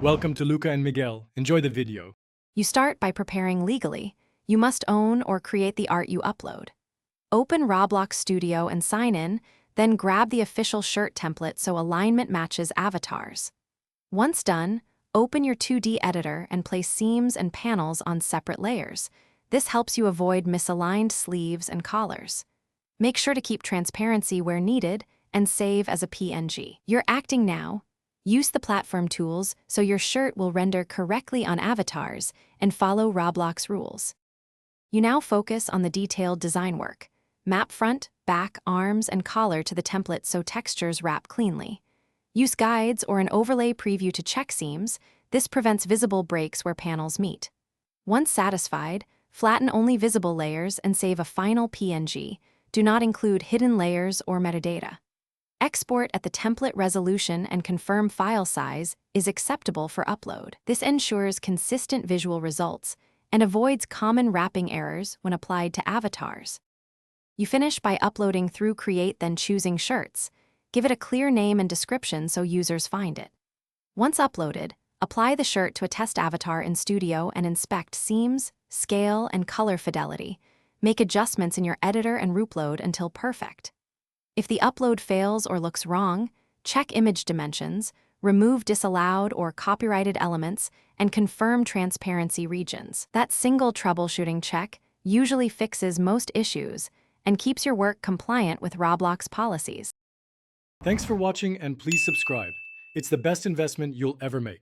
Welcome to Luca and Miguel. Enjoy the video. You start by preparing legally. You must own or create the art you upload. Open Roblox Studio and sign in, then grab the official shirt template so alignment matches avatars. Once done, open your 2D editor and place seams and panels on separate layers. This helps you avoid misaligned sleeves and collars. Make sure to keep transparency where needed and save as a PNG. You're acting now. Use the platform tools so your shirt will render correctly on avatars and follow Roblox rules. You now focus on the detailed design work. Map front, back, arms, and collar to the template so textures wrap cleanly. Use guides or an overlay preview to check seams. This prevents visible breaks where panels meet. Once satisfied, flatten only visible layers and save a final PNG. Do not include hidden layers or metadata. Export at the template resolution and confirm file size is acceptable for upload. This ensures consistent visual results and avoids common wrapping errors when applied to avatars. You finish by uploading through Create, then choosing Shirts. Give it a clear name and description so users find it. Once uploaded, apply the shirt to a test avatar in Studio and inspect seams, scale, and color fidelity. Make adjustments in your editor and upload until perfect. If the upload fails or looks wrong, check image dimensions, remove disallowed or copyrighted elements, and confirm transparency regions. That single troubleshooting check usually fixes most issues and keeps your work compliant with Roblox policies. Thanks for watching and please subscribe. It's the best investment you'll ever make.